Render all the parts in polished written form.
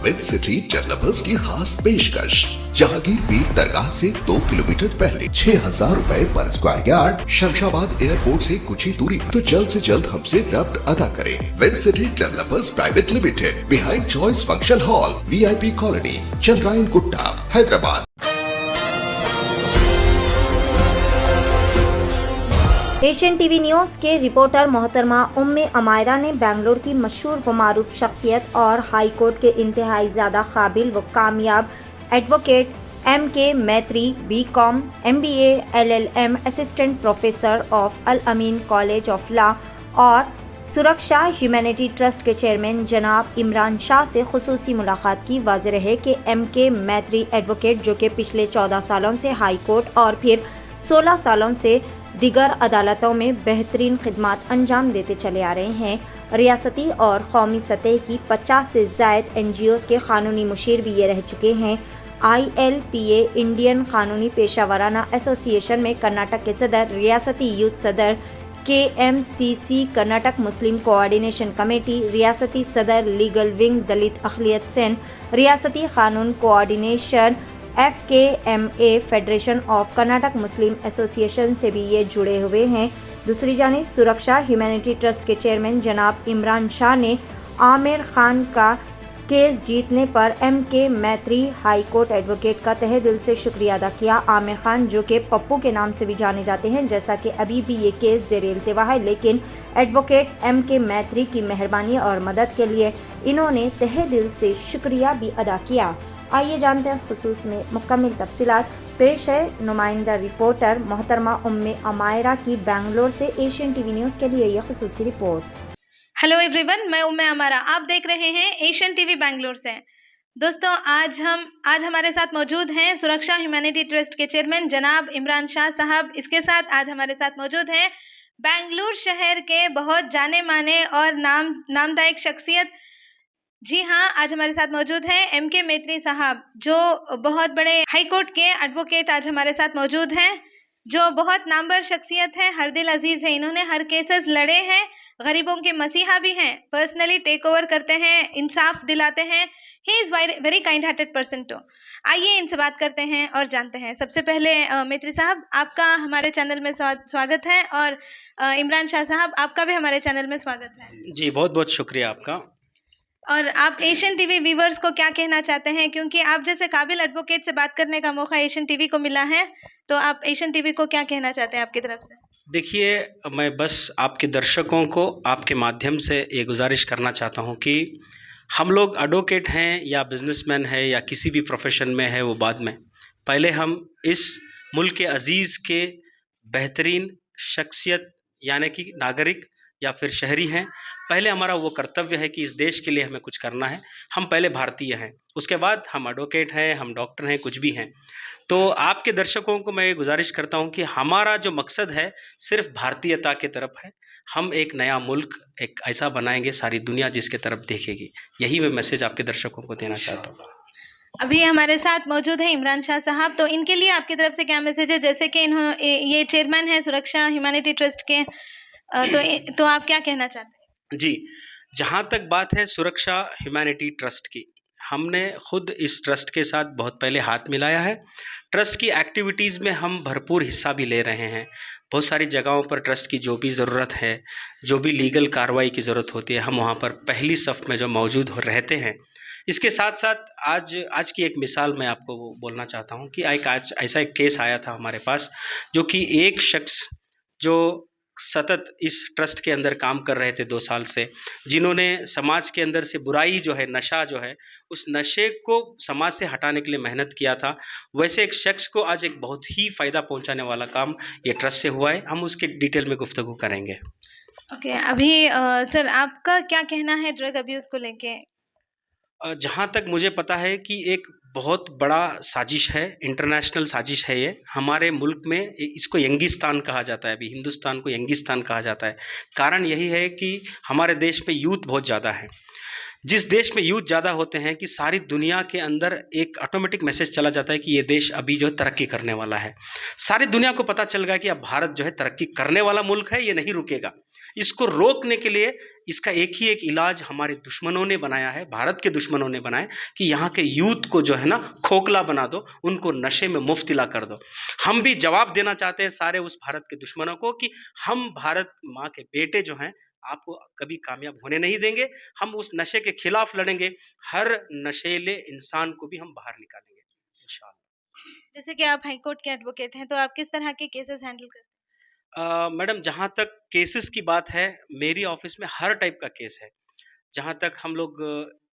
With city developers की खास पेशकश। जहांगीर पीर दरगाह से 2 किलोमीटर पहले 6,000 रुपए पर स्क्वायर यार्ड, शमशाबाद एयरपोर्ट से कुछ ही दूरी पर। तो जल्द से जल्द हमसे रब्त अदा करें। With city developers private limited, behind choice function hall, VIP colony, Chandrayan Gutta, Hyderabad. Asian TV news के रिपोर्टर मोहतरमा उम्मे अमायरा ने बेंगलुरु की मशहूर व मारूफ शख्सियत और हाई कोर्ट के इंतहाई ज़्यादा काबिल व कामयाब advocate MK Maitri BCom MBA LLM assistant professor of Al Amin college of law और सुरक्षा ह्यूमैनिटी ट्रस्ट के चेयरमैन जनाब इमरान शाह से खुसूसी मुलाकात की। वाज़ेह है कि MK मैत्री एडवोकेट, जो कि पिछले 14 सालों से हाई कोर्ट और फिर 16 सालों से दिगर अदालतों में बेहतरीन खिदमात अंजाम देते चले आ रहे हैं, रियासती और कौमी सतह की 50 से ज़ायद NGOs के कानूनी मुशीर भी ये रह चुके हैं। ILPA इंडियन कानूनी पेशावराना एसोसिएशन में कर्नाटक के सदर, रियासती यूथ सदर, KMCC कर्नाटक मुस्लिम कोऑर्डिनेशन कमेटी, रियासती सदर लीगल विंग दलित अक़लियत सेन, रियासती कानून coordination FKMA federation of Karnataka Muslim association से भी ये जुड़े हुए हैं। दूसरी जानिब सुरक्षा ह्यूमैनिटी ट्रस्ट के चेयरमैन जनाब इमरान शाह ने आमिर खान का केस जीतने पर MK मैत्री हाई कोर्ट एडवोकेट का तहे दिल से शुक्रिया अदा किया। आमिर खान, जो कि पप्पू के नाम से भी जाने जाते हैं, जैसा कि अभी भी ये केस ज़ेर इल्तिवा है, लेकिन एडवोकेट MK मैत्री की मेहरबानी और मदद के लिए इन्होंने तहे दिल से शुक्रिया भी अदा किया। आइए जानते हैं इस खुसूस में मुकम्मल तफसीलात। पेश है नुमाइंदा रिपोर्टर मोहतरमा उम्मे अमायरा की बेंगलोर से एशियन टीवी न्यूज़ के लिए यह खुसूसी रिपोर्ट। हेलो एवरीवन, मैं उम्मे अमायरा, आप देख रहे हैं एशियन टीवी बेंगलोर से। दोस्तों, आज हमारे साथ मौजूद हैं सुरक्षा ह्यूमैनिटी ट्रस्ट के चेयरमैन जनाब इमरान शाह साहब। इसके साथ आज हमारे साथ मौजूद हैं बेंगलुरु शहर के बहुत जाने माने और नामदायक शख्सियत। जी हाँ, आज हमारे साथ मौजूद हैं MK मैत्री साहब, जो बहुत बड़े हाई कोर्ट के एडवोकेट आज हमारे साथ मौजूद हैं, जो बहुत नामवर शख्सियत हैं, हर दिल अजीज़ है। इन्होंने हर केसेस लड़े हैं, गरीबों के मसीहा भी हैं, पर्सनली टेक ओवर करते हैं, इंसाफ दिलाते हैं। He is very kind hearted person too. आइए इनसे बात करते हैं और जानते हैं। सबसे पहले मैत्री साहब, आपका हमारे चैनल में स्वागत है, और इमरान शाह साहब, आपका भी हमारे चैनल में स्वागत है। जी, बहुत बहुत शुक्रिया आपका। और आप एशियन टीवी व्यूवर्स को क्या कहना चाहते हैं, क्योंकि आप जैसे काबिल एडवोकेट से बात करने का मौका एशियन टीवी को मिला है, तो आप एशियन टीवी को क्या कहना चाहते हैं आपकी तरफ से? देखिए, मैं बस आपके दर्शकों को आपके माध्यम से ये गुजारिश करना चाहता हूँ कि हम लोग एडवोकेट हैं या बिजनेसमैन है या किसी भी प्रोफेशन में है, वो बाद में, पहले हम इस मुल्क के अजीज़ के बेहतरीन शख्सियत यानी कि नागरिक या फिर शहरी हैं। पहले हमारा वो कर्तव्य है कि इस देश के लिए हमें कुछ करना है। हम पहले भारतीय हैं, उसके बाद हम एडवोकेट हैं, हम डॉक्टर हैं, कुछ भी हैं। तो आपके दर्शकों को मैं ये गुजारिश करता हूँ कि हमारा जो मकसद है सिर्फ भारतीयता की तरफ है। हम एक नया मुल्क एक ऐसा बनाएंगे सारी दुनिया जिसके तरफ देखेगी। यही मैं मैसेज आपके दर्शकों को देना चाहता हूँ। अभी हमारे साथ मौजूद हैं इमरान शाह साहब, तो इनके लिए आपकी तरफ से क्या मैसेज है? जैसे कि ये चेयरमैन है सुरक्षा ह्यूमैनिटी ट्रस्ट के, तो आप क्या कहना चाहते हैं? जी, जहाँ तक बात है सुरक्षा ह्यूमैनिटी ट्रस्ट की, हमने खुद इस ट्रस्ट के साथ बहुत पहले हाथ मिलाया है। ट्रस्ट की एक्टिविटीज़ में हम भरपूर हिस्सा भी ले रहे हैं। बहुत सारी जगहों पर ट्रस्ट की जो भी ज़रूरत है, जो भी लीगल कार्रवाई की ज़रूरत होती है, हम वहाँ पर पहली सफ़ में जो मौजूद रहते हैं। इसके साथ साथ आज की एक मिसाल मैं आपको बोलना चाहता हूँ कि आज ऐसा एक केस आया था हमारे पास, जो कि एक शख्स जो सतत इस ट्रस्ट के अंदर काम कर रहे थे 2 साल से, जिन्होंने समाज के अंदर से बुराई जो है, नशा जो है, उस नशे को समाज से हटाने के लिए मेहनत किया था। वैसे एक शख्स को आज एक बहुत ही फ़ायदा पहुंचाने वाला काम ये ट्रस्ट से हुआ है। हम उसके डिटेल में गुफ्तगू करेंगे। ओके, अभी सर आपका क्या कहना है ड्रग अब्यूज़ को लेके? जहाँ तक मुझे पता है कि एक बहुत बड़ा साजिश है, इंटरनेशनल साजिश है ये। हमारे मुल्क में इसको यंगिस्तान कहा जाता है, अभी हिंदुस्तान को यंगिस्तान कहा जाता है। कारण यही है कि हमारे देश में यूथ बहुत ज़्यादा है। जिस देश में यूथ ज़्यादा होते हैं कि सारी दुनिया के अंदर एक ऑटोमेटिक मैसेज चला जाता है कि ये देश अभी जो है तरक्की करने वाला है। सारी दुनिया को पता चल गया कि अब भारत जो है तरक्की करने वाला मुल्क है, ये नहीं रुकेगा। इसको रोकने के लिए इसका एक ही एक इलाज हमारे दुश्मनों ने बनाया है, भारत के दुश्मनों ने बनाया कि यहाँ के यूथ को जो है ना खोखला बना दो, उनको नशे में मुफ्तिला कर दो। हम भी जवाब देना चाहते हैं सारे उस भारत के दुश्मनों को कि हम भारत माँ के बेटे जो हैं आपको कभी कामयाब होने नहीं देंगे। हम उस नशे के खिलाफ लड़ेंगे, हर नशेले इंसान को भी हम बाहर निकालेंगे इंशाअल्लाह। जैसे कि आप हाईकोर्ट के एडवोकेट हैं, तो आप किस तरह के केसेस हैंडल करते हैं? मैडम, जहाँ तक केसेस की बात है, मेरी ऑफिस में हर टाइप का केस है। जहाँ तक हम लोग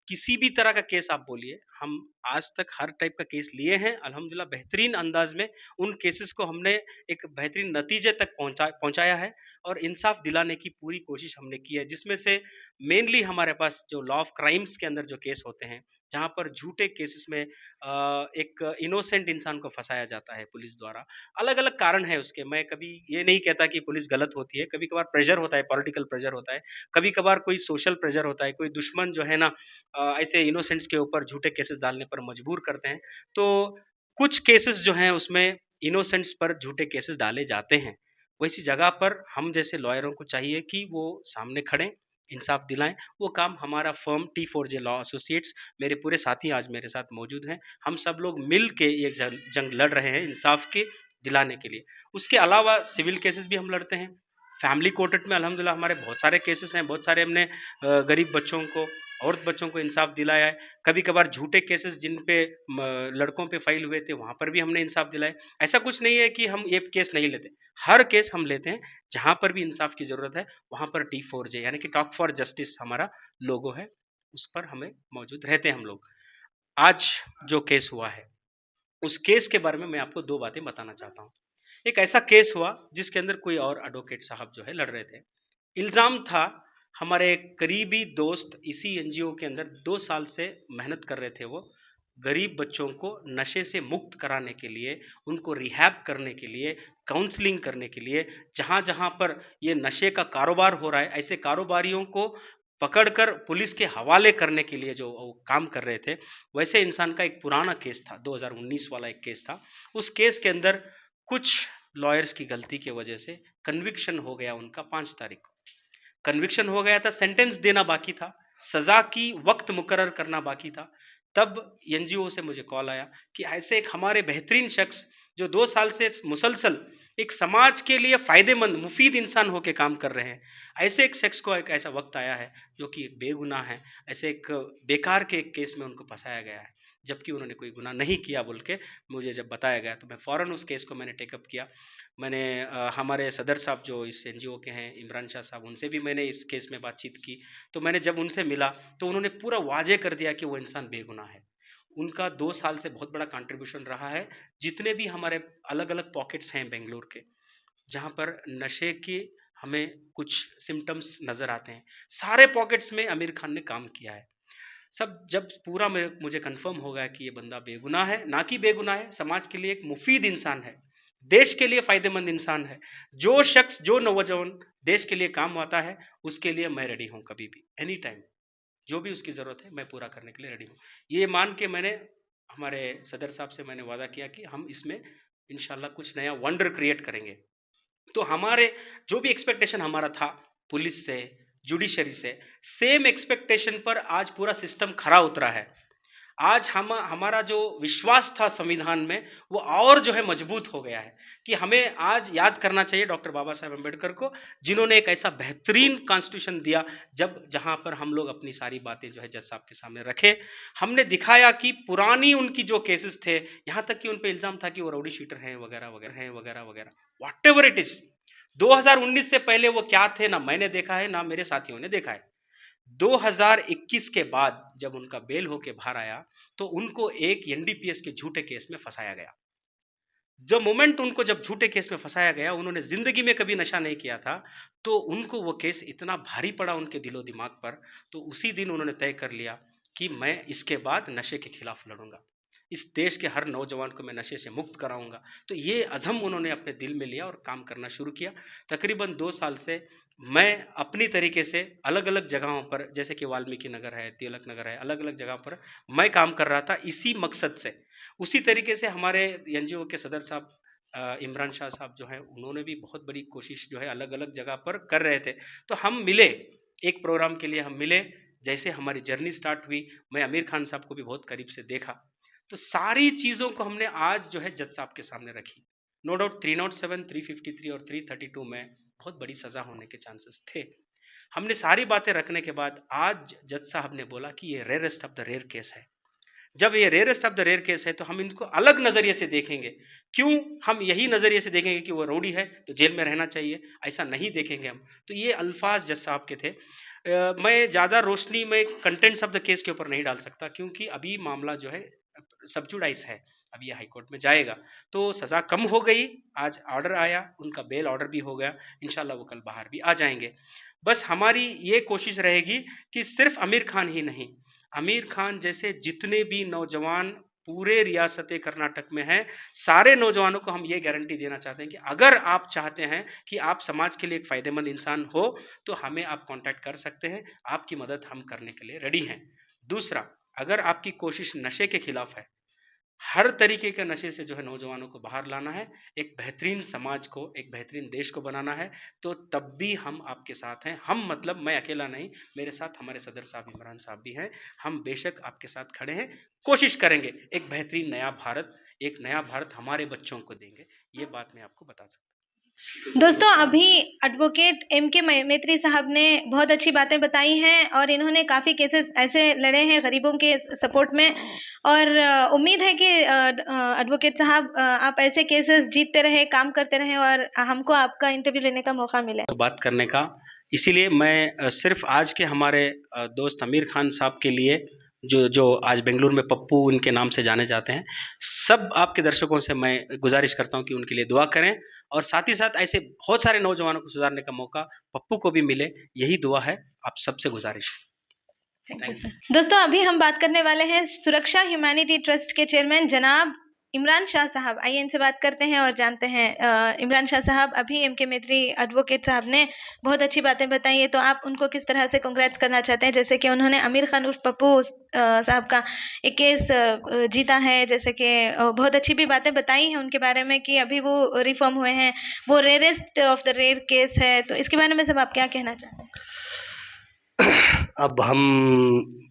किसी भी तरह का केस आप बोलिए, हम आज तक हर टाइप का केस लिए हैं अल्हम्दुलिल्लाह। बेहतरीन अंदाज में उन केसेस को हमने एक बेहतरीन नतीजे तक पहुँचाया है और इंसाफ दिलाने की पूरी कोशिश हमने की है, जिसमें से मेनली हमारे पास जो लॉ ऑफ क्राइम्स के अंदर जो केस होते हैं, जहाँ पर झूठे केसेस में एक इनोसेंट इंसान को फंसाया जाता है पुलिस द्वारा। अलग अलग कारण है उसके, मैं कभी ये नहीं कहता कि पुलिस गलत होती है। कभी कभार प्रेशर होता है, पॉलिटिकल प्रेशर होता है, कभी कभार कोई सोशल प्रेशर होता है, कोई दुश्मन जो है ना ऐसे इनोसेंट्स के ऊपर झूठे केसेस डालने पर मजबूर करते हैं। तो कुछ केसेस जो हैं उसमें इनोसेंट्स पर झूठे केसेस डाले जाते हैं। वैसी जगह पर हम जैसे लॉयरों को चाहिए कि वो सामने खड़ें, इंसाफ दिलाएं। वो काम हमारा फर्म T4J लॉ एसोसिएट्स, मेरे पूरे साथी आज मेरे साथ मौजूद हैं, हम सब लोग मिल के ये जंग लड़ रहे हैं इंसाफ के दिलाने के लिए। उसके अलावा सिविल केसेस भी हम लड़ते हैं। फैमिली कोर्ट में अल्हम्दुलिल्लाह हमारे बहुत सारे केसेस हैं, बहुत सारे हमने गरीब बच्चों को, औरत बच्चों को इंसाफ दिलाया है। कभी कभार झूठे केसेस जिन पे लड़कों पे फाइल हुए थे, वहाँ पर भी हमने इंसाफ दिलाया। ऐसा कुछ नहीं है कि हम ये केस नहीं लेते, हर केस हम लेते हैं। जहाँ पर भी इंसाफ की ज़रूरत है वहाँ पर T4J यानी कि टॉक फॉर जस्टिस हमारा लोगो है, उस पर हमें मौजूद रहते हैं हम लोग। आज जो केस हुआ है, उस केस के बारे में मैं आपको दो बातें बताना चाहता हूँ। एक ऐसा केस हुआ जिसके अंदर कोई और एडवोकेट साहब जो है लड़ रहे थे। इल्ज़ाम था हमारे करीबी दोस्त इसी एनजीओ के अंदर 2 साल से मेहनत कर रहे थे। वो गरीब बच्चों को नशे से मुक्त कराने के लिए, उनको रिहैब करने के लिए, काउंसलिंग करने के लिए, जहाँ जहाँ पर ये नशे का कारोबार हो रहा है, ऐसे कारोबारियों को पकड़कर पुलिस के हवाले करने के लिए जो वो काम कर रहे थे, वैसे इंसान का एक पुराना केस था, 2019 वाला एक केस था। उस केस के अंदर कुछ लॉयर्स की गलती की वजह से कन्विक्शन हो गया उनका। 5 तारीख को कन्विक्शन हो गया था, सेंटेंस देना बाकी था, सज़ा की वक्त मुकर्रर करना बाकी था। तब एनजीओ से मुझे कॉल आया कि ऐसे एक हमारे बेहतरीन शख्स जो 2 साल से मुसलसल एक समाज के लिए फ़ायदेमंद मुफीद इंसान होकर काम कर रहे हैं, ऐसे एक शख्स को एक ऐसा वक्त आया है जो कि बेगुनाह है, ऐसे एक बेकार के एक केस में उनको फंसाया गया है, जबकि उन्होंने कोई गुनाह नहीं किया बोल के मुझे जब बताया गया, तो मैं फ़ौरन उस केस को मैंने टेकअप किया। मैंने हमारे सदर साहब जो इस एनजीओ के हैं, इमरान शाह साहब, उनसे भी मैंने इस केस में बातचीत की। तो मैंने जब उनसे मिला तो उन्होंने पूरा वाज़ेह कर दिया कि वो इंसान बेगुनाह है। उनका 2 साल से बहुत बड़ा कंट्रीब्यूशन रहा है। जितने भी हमारे अलग अलग पॉकेट्स हैं बेंगलोर के, जहाँ पर नशे के हमें कुछ सिम्टम्स नज़र आते हैं, सारे पॉकेट्स में आमिर खान ने काम किया है। सब जब पूरा मुझे कंफर्म हो गया कि ये बंदा बेगुनाह है, ना कि बेगुनाह है, समाज के लिए एक मुफीद इंसान है, देश के लिए फ़ायदेमंद इंसान है। जो शख्स, जो नौजवान देश के लिए काम आता है, उसके लिए मैं रेडी हूँ, कभी भी, एनी टाइम, जो भी उसकी ज़रूरत है मैं पूरा करने के लिए रेडी हूँ। ये मान के मैंने हमारे सदर साहब से मैंने वादा किया कि हम इसमें इंशाल्लाह कुछ नया वंडर क्रिएट करेंगे। तो हमारे जो भी एक्सपेक्टेशन हमारा था पुलिस से, जुडिशरी से, सेम एक्सपेक्टेशन पर आज पूरा सिस्टम खरा उतरा है। आज हमारा जो विश्वास था संविधान में, वो और जो है मजबूत हो गया है कि हमें आज याद करना चाहिए डॉक्टर बाबा साहेब अम्बेडकर को, जिन्होंने एक ऐसा बेहतरीन कॉन्स्टिट्यूशन दिया जहाँ पर हम लोग अपनी सारी बातें जो है जज साहब के सामने रखे। हमने दिखाया कि पुरानी उनकी जो केसेस थे, यहाँ तक कि उन पर इल्ज़ाम था कि वो राउडी शीटर हैं वगैरह वगैरह, व्हाट एवर इट इज़। 2019 से पहले वो क्या थे ना मैंने देखा है, ना मेरे साथियों ने देखा है। 2021 के बाद जब उनका बेल होके बाहर आया तो उनको एक एनडीपीएस के झूठे केस में फंसाया गया। जब मोमेंट उनको जब झूठे केस में फंसाया गया, उन्होंने जिंदगी में कभी नशा नहीं किया था, तो उनको वो केस इतना भारी पड़ा उनके दिलो दिमाग पर, तो उसी दिन उन्होंने तय कर लिया कि मैं इसके बाद नशे के खिलाफ लड़ूंगा, इस देश के हर नौजवान को मैं नशे से मुक्त कराऊंगा। तो ये अज़म उन्होंने अपने दिल में लिया और काम करना शुरू किया। तकरीबन 2 साल से मैं अपनी तरीके से अलग अलग जगहों पर, जैसे कि वाल्मीकि नगर है, तिलक नगर है, अलग अलग जगह पर मैं काम कर रहा था इसी मकसद से। उसी तरीके से हमारे एनजीओ के सदर साहब इमरान शाह साहब जो हैं उन्होंने भी बहुत बड़ी कोशिश जो है अलग अलग जगह पर कर रहे थे। तो हम मिले, एक प्रोग्राम के लिए हम मिले, जैसे हमारी जर्नी स्टार्ट हुई, मैं आमिर खान साहब को भी बहुत करीब से देखा। तो सारी चीज़ों को हमने आज जो है जज साहब के सामने रखी। नो डाउट 307, 353 और 332 में बहुत बड़ी सज़ा होने के चांसेस थे। हमने सारी बातें रखने के बाद आज जज साहब ने बोला कि ये rarest of the rare case है। जब ये rarest of the rare case है तो हम इनको अलग नज़रिए से देखेंगे। क्यों? हम यही नज़रिए से देखेंगे कि वो रौडी है तो जेल में रहना चाहिए, ऐसा नहीं देखेंगे हम। तो ये अल्फाज जज साहब के थे। मैं ज़्यादा रोशनी में कंटेंट्स ऑफ द केस के ऊपर नहीं डाल सकता, क्योंकि अभी मामला जो है सब जुडाइस है, अब ये हाई कोर्ट में जाएगा। तो सज़ा कम हो गई, आज ऑर्डर आया, उनका बेल ऑर्डर भी हो गया, इंशाल्लाह वो कल बाहर भी आ जाएंगे। बस हमारी ये कोशिश रहेगी कि सिर्फ आमिर खान ही नहीं, आमिर खान जैसे जितने भी नौजवान पूरे रियासत कर्नाटक में हैं, सारे नौजवानों को हम ये गारंटी देना चाहते हैं कि अगर आप चाहते हैं कि आप समाज के लिए एक फ़ायदेमंद इंसान हो तो हमें आप कांटेक्ट कर सकते हैं, आपकी मदद हम करने के लिए रेडी हैं। दूसरा, अगर आपकी कोशिश नशे के खिलाफ है, हर तरीके के नशे से जो है नौजवानों को बाहर लाना है, एक बेहतरीन समाज को, एक बेहतरीन देश को बनाना है, तो तब भी हम आपके साथ हैं। हम मतलब मैं अकेला नहीं, मेरे साथ हमारे सदर साहब इमरान साहब भी हैं। हम बेशक आपके साथ खड़े हैं, कोशिश करेंगे एक बेहतरीन नया भारत, एक नया भारत हमारे बच्चों को देंगे। ये बात मैं आपको बता सकता हूँ। दोस्तों, अभी एडवोकेट M.K. मैत्री साहब ने बहुत अच्छी बातें बताई हैं और इन्होंने काफ़ी केसेस ऐसे लड़े हैं गरीबों के सपोर्ट में, और उम्मीद है कि एडवोकेट साहब आप ऐसे केसेस जीतते रहें, काम करते रहें और हमको आपका इंटरव्यू लेने का मौका मिले। बात करने का, इसीलिए मैं सिर्फ आज के हमारे दोस्त आमिर खान साहब के लिए जो आज बेंगलुरु में पप्पू उनके नाम से जाने जाते हैं, सब आपके दर्शकों से मैं गुजारिश करता हूं कि उनके लिए दुआ करें, और साथ ही साथ ऐसे बहुत सारे नौजवानों को सुधारने का मौका पप्पू को भी मिले, यही दुआ है आप सबसे गुजारिश है। Thank you sir. दोस्तों, अभी हम बात करने वाले हैं सुरक्षा ह्यूमैनिटी ट्रस्ट के चेयरमैन जनाब इमरान शाह साहब। आइए इनसे बात करते हैं और जानते हैं। इमरान शाह साहब, अभी M.K. मैत्री एडवोकेट साहब ने बहुत अच्छी बातें बताई है, तो आप उनको किस तरह से कांग्रेट्स करना चाहते हैं? जैसे कि उन्होंने आमिर खान उर्फ पप्पू साहब का एक केस जीता है, जैसे कि बहुत अच्छी भी बातें बताई हैं उनके बारे में कि अभी वो रिफॉर्म हुए हैं, वो rarest of the rare case है, तो इसके बारे में सब आप क्या कहना चाहते हैं? अब हम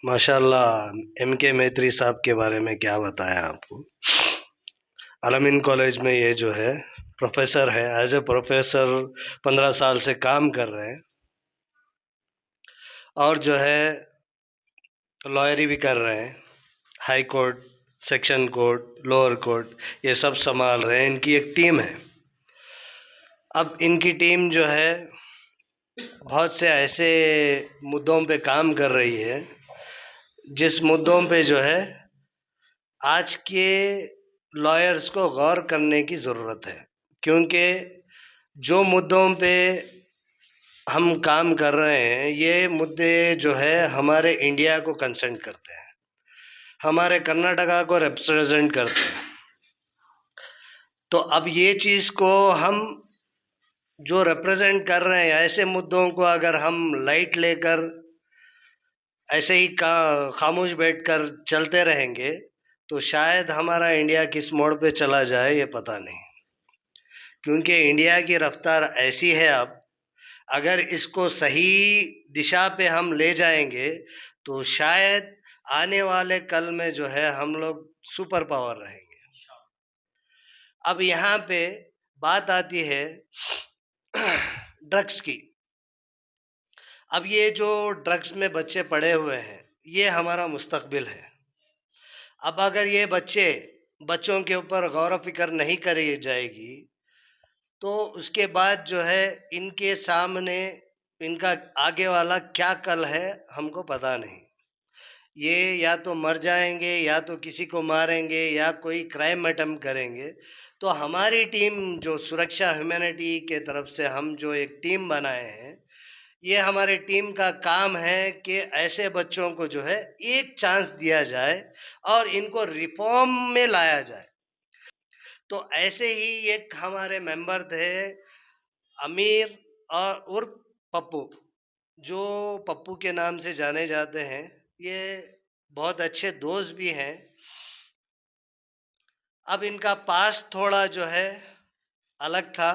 माशाल्लाह M.K. मैत्री साहब के बारे में क्या बताएं आपको। अल-अमीन कॉलेज में ये जो है प्रोफेसर है, एज ए प्रोफेसर 15 साल से काम कर रहे हैं, और जो है लॉयरी भी कर रहे हैं, high court, section court, lower court, ये सब संभाल रहे हैं। इनकी एक टीम है। अब इनकी टीम जो है बहुत से ऐसे मुद्दों पे काम कर रही है जिस मुद्दों पे जो है आज के लॉयर्स को गौर करने की ज़रूरत है, क्योंकि जो मुद्दों पे हम काम कर रहे हैं ये मुद्दे जो है हमारे इंडिया को कंसर्न करते हैं, हमारे कर्नाटका को रिप्रेजेंट करते हैं। तो अब ये चीज़ को हम जो रिप्रेजेंट कर रहे हैं, ऐसे मुद्दों को अगर हम लाइट लेकर ऐसे ही खामोश बैठकर चलते रहेंगे तो शायद हमारा इंडिया किस मोड़ पे चला जाए ये पता नहीं, क्योंकि इंडिया की रफ्तार ऐसी है। अब अगर इसको सही दिशा पे हम ले जाएंगे तो शायद आने वाले कल में जो है हम लोग सुपर पावर रहेंगे। अब यहाँ पे बात आती है ड्रग्स की। अब ये जो ड्रग्स में बच्चे पड़े हुए हैं ये हमारा मुस्तकबिल है। अब अगर ये बच्चों के ऊपर गौर फिक्र नहीं करी जाएगी तो उसके बाद जो है इनके सामने इनका आगे वाला क्या कल है हमको पता नहीं। ये या तो मर जाएंगे या तो किसी को मारेंगे या कोई क्राइम अटेम्प्ट करेंगे। तो हमारी टीम जो सुरक्षा ह्यूमैनिटी के तरफ से हम जो एक टीम बनाए हैं, ये हमारे टीम का काम है कि ऐसे बच्चों को जो है एक चांस दिया जाए और इनको रिफॉर्म में लाया जाए। तो ऐसे ही एक हमारे मेंबर थे अमीर और उर्फ पप्पू, जो पप्पू के नाम से जाने जाते हैं। ये बहुत अच्छे दोस्त भी हैं। अब इनका पास्ट थोड़ा जो है अलग था,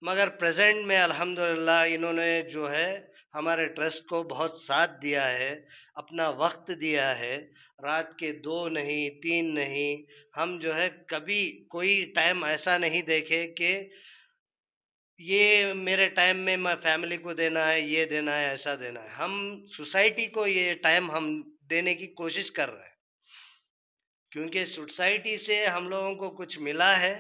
मगर प्रेजेंट में अल्हम्दुलिल्लाह इन्होंने जो है हमारे ट्रस्ट को बहुत साथ दिया है, अपना वक्त दिया है। रात के 2 नहीं 3 नहीं, हम जो है कभी कोई टाइम ऐसा नहीं देखे कि ये मेरे टाइम में मैं फैमिली को देना है, ये देना है, ऐसा देना है। हम सोसाइटी को ये टाइम हम देने की कोशिश कर रहे हैं, क्योंकि सोसाइटी से हम लोगों को कुछ मिला है,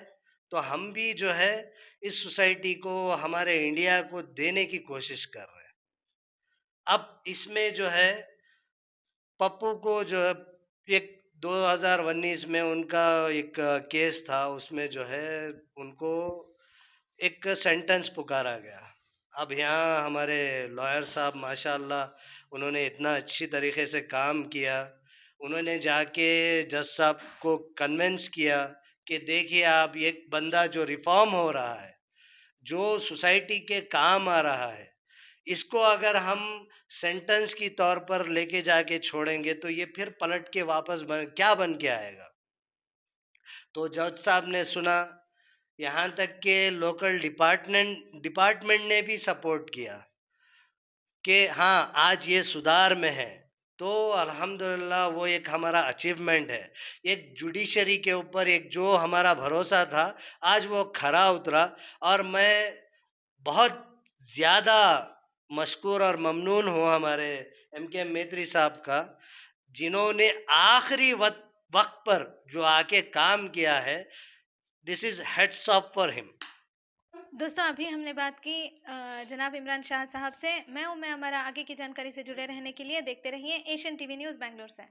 तो हम भी जो है इस सोसाइटी को, हमारे इंडिया को देने की कोशिश कर रहे हैं। अब इसमें जो है पप्पू को जो है एक 2019 में उनका एक केस था, उसमें जो है उनको एक सेंटेंस पुकारा गया। अब यहाँ हमारे लॉयर साहब माशाल्लाह उन्होंने इतना अच्छी तरीके से काम किया। उन्होंने जाके जज साहब को कन्विंस किया कि देखिए आप, एक बंदा जो रिफॉर्म हो रहा है, जो सोसाइटी के काम आ रहा है, इसको अगर हम सेंटेंस की तौर पर लेके जाके छोड़ेंगे तो ये फिर पलट के वापस क्या बन के आएगा। तो जज साहब ने सुना, यहाँ तक के लोकल डिपार्टमेंट ने भी सपोर्ट किया कि हाँ आज ये सुधार में है। तो अल्हम्दुलिल्लाह वो एक हमारा अचीवमेंट है। एक जुडिशरी के ऊपर एक जो हमारा भरोसा था, आज वो खरा उतरा, और मैं बहुत ज़्यादा मशकूर और ममनून हूँ हमारे MK मेत्री साहब का, जिन्होंने आखिरी वक्त पर जो आके काम किया है। This is heads of for him. दोस्तों अभी हमने बात की जनाब इमरान शाह साहब से। मैं हूं, मैं हमारा आगे की जानकारी से जुड़े रहने के लिए देखते रहिए एशियन टीवी न्यूज़ बैंगलोर से।